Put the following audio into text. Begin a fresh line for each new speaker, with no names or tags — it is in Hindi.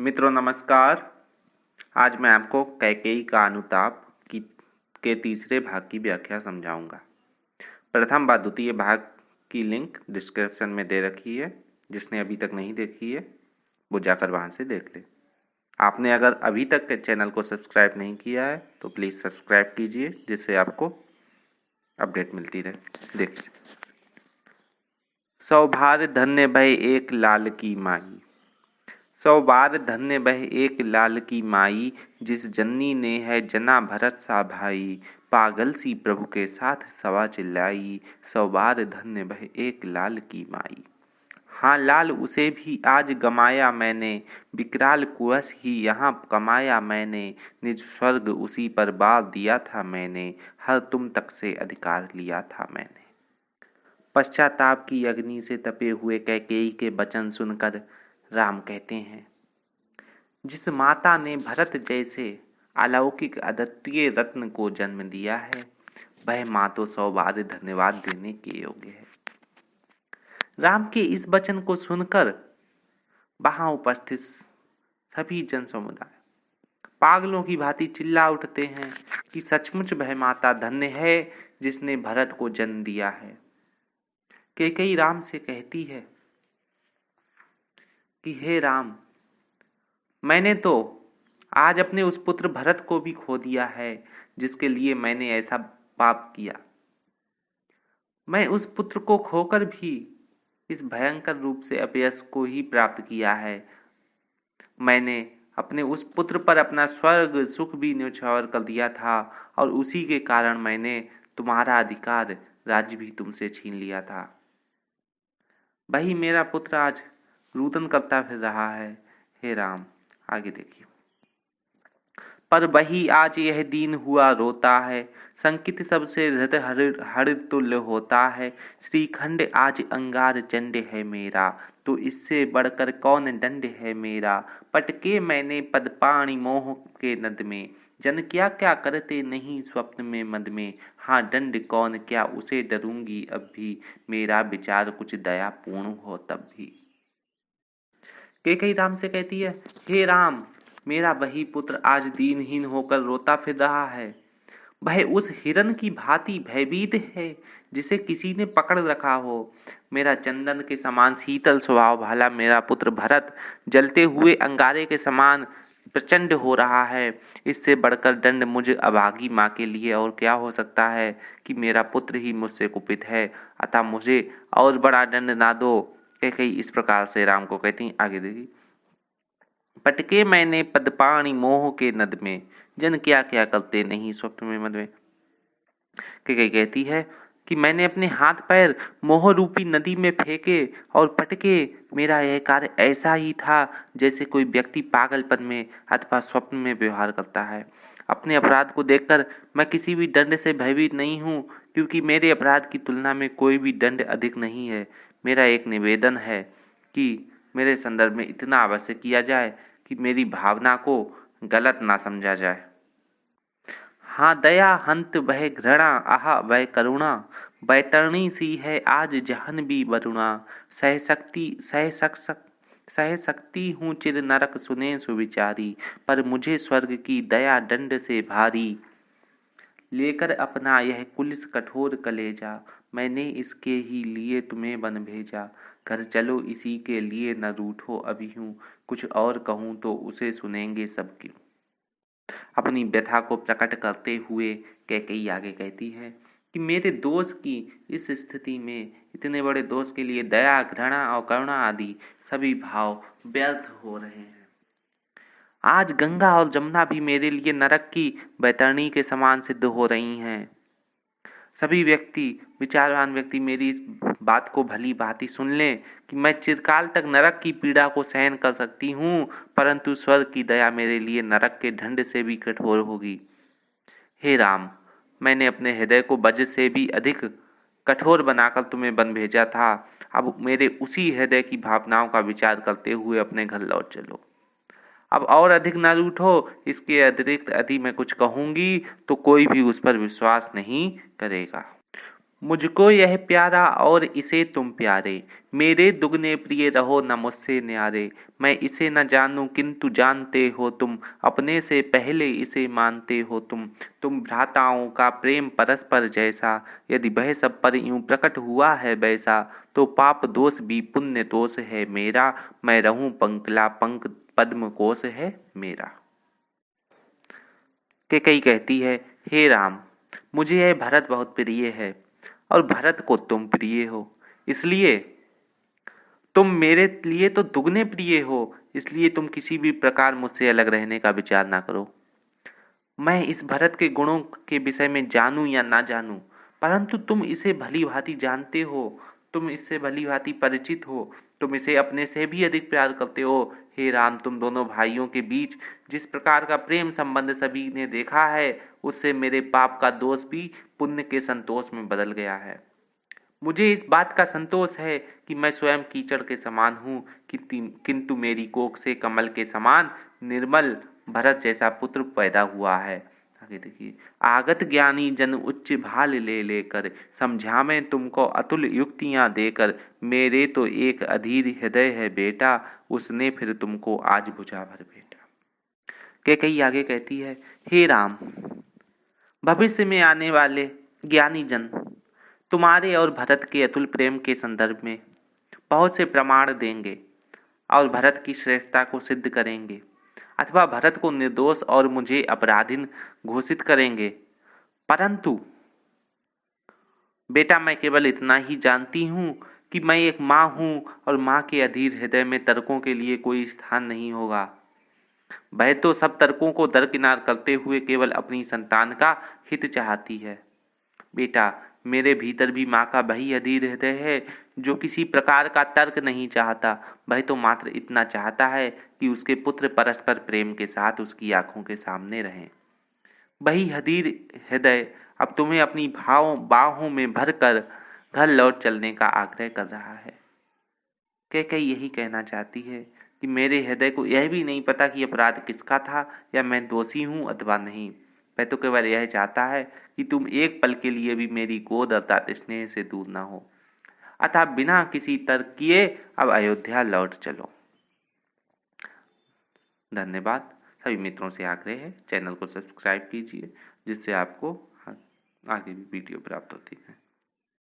मित्रों नमस्कार। आज मैं आपको कैकेयी का अनुताप के तीसरे भाग की व्याख्या समझाऊंगा। प्रथम व द्वितीय भाग की लिंक डिस्क्रिप्शन में दे रखी है। जिसने अभी तक नहीं देखी है वो जाकर वहां से देख ले। आपने अगर अभी तक के चैनल को सब्सक्राइब नहीं किया है तो प्लीज़ सब्सक्राइब कीजिए, जिससे आपको अपडेट मिलती रहे। देखिए, सौ भार धन्य भय एक लाल की माई। 100 बार धन्य बह एक लाल की माई, जिस जननी ने है जना भरत सा भाई। पागल सी प्रभु के साथ सवा चिल्लाई, 100 बार धन्य बह एक लाल की माई। हाँ, लाल उसे भी आज गमाया मैंने, विकराल कुरस ही यहाँ कमाया मैंने। निज स्वर्ग उसी पर बाल दिया था मैंने, हर तुम तक से अधिकार लिया था मैंने। पश्चाताप की अग्नि से तपे हुए कैकेयी के वचन सुनकर राम कहते हैं, जिस माता ने भरत जैसे अलौकिक अद्वितीय रत्न को जन्म दिया है, वह माँ तो 100 बार धन्यवाद देने के योग्य है। राम के इस वचन को सुनकर वहां उपस्थित सभी जन समुदाय पागलों की भांति चिल्ला उठते हैं कि सचमुच वह माता धन्य है जिसने भरत को जन्म दिया है। कैकेयी राम से कहती है कि हे राम, मैंने तो आज अपने उस पुत्र भरत को भी खो दिया है जिसके लिए मैंने ऐसा पाप किया। मैं उस पुत्र को खोकर भी इस भयंकर रूप से अपयश को ही प्राप्त किया है। मैंने अपने उस पुत्र पर अपना स्वर्ग सुख भी न्यौछावर कर दिया था और उसी के कारण मैंने तुम्हारा अधिकार राज्य भी तुमसे छीन लिया था। वही मेरा पुत्र आज रुदन करता फिर रहा है। हे राम, आगे देखिए। पर वही आज यह दीन हुआ रोता है, संकित सबसे हृदय हरित तुल्य होता है। श्रीखंड आज अंगार चंड है मेरा, तो इससे बढ़कर कौन दंड है मेरा। पटके मैंने पदपाणि मोह के नद में, जन क्या क्या करते नहीं स्वप्न में मद में। हाँ, दंड कौन क्या उसे डरूंगी अब भी, मेरा विचार कुछ दया पूर्ण हो तब भी। कैकेयी राम से कहती है, हे राम, मेरा वही पुत्र आज दीनहीन होकर रोता फिर रहा है। वह उस हिरन की भांति भयभीत है जिसे किसी ने पकड़ रखा हो। मेरा चंदन के समान शीतल स्वभाव वाला मेरा पुत्र भरत जलते हुए अंगारे के समान प्रचंड हो रहा है। इससे बढ़कर दंड मुझ अभागी माँ के लिए और क्या हो सकता है कि मेरा पुत्र ही मुझसे कुपित है, अतः मुझे और बड़ा दंड ना दो। कैकेयी इस प्रकार से राम को कहती हैं। आगे देखिए, पटके मैंने पदपाणि मोह के नद में, जन क्या क्या करते नहीं स्वप्न में मद में। कैकेयी कहती है कि मैंने अपने हाथ पैर मोह रूपी नदी में फेंके और पटके। मेरा यह कार्य ऐसा ही था जैसे कोई व्यक्ति पागलपन में अथवा स्वप्न में व्यवहार करता है। अपने अपराध को देखकर मैं किसी भी दंड से भयभीत नहीं हूँ, क्योंकि मेरे अपराध की तुलना में कोई भी दंड अधिक नहीं है। मेरा एक निवेदन है कि मेरे संदर्भ में इतना अवश्य किया जाए कि मेरी भावना को गलत ना समझा जाए। हाँ, दया हंत वह घृणा, आह वह करुणा, बैतरणी सी है आज जहन भी वरुणा। सह सकती हूँ चिर नरक सुने सुविचारी, पर मुझे स्वर्ग की दया दंड से भारी। लेकर अपना यह कुलिस कठोर कलेजा, मैंने इसके ही लिए तुम्हें वन भेजा। घर चलो इसी के लिए न रूठो अभी हूँ, कुछ और कहूँ तो उसे सुनेंगे सब क्यों। अपनी व्यथा को प्रकट करते हुए कैकेयी आगे कहती है कि मेरे दोष की इस स्थिति में, इतने बड़े दोष के लिए दया घृणा और करुणा आदि सभी भाव व्यर्थ हो रहे हैं। आज गंगा और जमुना भी मेरे लिए नरक की बैतरणी के समान सिद्ध हो रही हैं। सभी विचारवान व्यक्ति मेरी इस बात को भली भांति सुन लें कि मैं चिरकाल तक नरक की पीड़ा को सहन कर सकती हूँ, परंतु स्वर्ग की दया मेरे लिए नरक के दंड से भी कठोर होगी। हे राम, मैंने अपने हृदय को वज्र से भी अधिक कठोर बनाकर तुम्हें वन भेजा था। अब मेरे उसी हृदय की भावनाओं का विचार करते हुए अपने घर लौट चलो। अब और अधिक न रूठो, इसके अतिरिक्त यदि मैं कुछ कहूंगी तो कोई भी उस पर विश्वास नहीं करेगा। मुझको यह प्यारा और इसे तुम प्यारे, मेरे दुगने प्रिय रहो न मुझसे न्यारे। मैं इसे न जानूं किंतु जानते हो तुम, अपने से पहले इसे मानते हो तुम भ्राताओं का प्रेम परस्पर जैसा, यदि वह सब पर यूं प्रकट हुआ है वैसा, तो पाप दोष भी पुण्य दोष है मेरा, मैं रहूं पंकला पंक पद्म कोश है मेरा। कैकेयी कहती है, हे राम, मुझे यह भरत बहुत प्रिय है और भरत को तुम प्रिय हो, इसलिए तुम मेरे लिए तो दुगने प्रिय हो, इसलिए तुम किसी भी प्रकार मुझसे अलग रहने का विचार ना करो। मैं इस भरत के गुणों के विषय में जानूं या ना जानूं, परंतु तुम इसे भली भांति जानते हो, तुम इससे भली भांति परिचित हो, तुम इसे अपने से भी अधिक प्यार करते हो। हे राम, तुम दोनों भाइयों के बीच जिस प्रकार का प्रेम संबंध सभी ने देखा है, उससे मेरे पाप का दोष भी पुण्य के संतोष में बदल गया है। मुझे इस बात का संतोष है कि मैं स्वयं कीचड़ के समान हूँ, किंतु मेरी कोख से कमल के समान निर्मल भरत जैसा पुत्र पैदा हुआ है। आगे देखिए, आगत ज्ञानी जन उच्च भाल ले लेकर, समझा मैं तुमको अतुल युक्तियां देकर, मेरे तो एक अधीर हृदय है बेटा, उसने फिर तुमको आज भुजा भर बेटा। कैकेयी आगे कहती है, हे राम, भविष्य में आने वाले ज्ञानी जन तुम्हारे और भरत के अतुल प्रेम के संदर्भ में बहुत से प्रमाण देंगे और भरत की श्रेष्ठता को सिद्ध करेंगे, अथवा भरत को निर्दोष और मुझे अपराधीन घोषित करेंगे। परंतु बेटा, मैं केवल इतना ही जानती हूँ कि मैं एक माँ हूँ और माँ के अधीर हृदय में तर्कों के लिए कोई स्थान नहीं होगा। वह तो सब तर्कों को दरकिनार करते हुए केवल अपनी संतान का हित चाहती है। बेटा, मेरे भीतर भी माँ का वही अधीर हृदय है जो किसी प्रकार का तर्क नहीं चाहता। वह तो मात्र इतना चाहता है कि उसके पुत्र परस्पर प्रेम के साथ उसकी आंखों के सामने रहें। वही अधीर हृदय अब तुम्हें अपनी बाहों में भरकर घर लौट चलने का आग्रह कर रहा है। कैकेयी यही कहना चाहती है कि मेरे हृदय को यह भी नहीं पता कि अपराध किसका था या मैं दोषी हूँ अथवा नहीं। वह तो केवल यह चाहता है कि तुम एक पल के लिए भी मेरी गोद अर्थात स्नेह से दूर न हो। अतः बिना किसी तर्क किए अब अयोध्या लौट चलो। धन्यवाद। सभी मित्रों से आग्रह है, चैनल को सब्सक्राइब कीजिए, जिससे आपको आगे भी वीडियो प्राप्त होती है।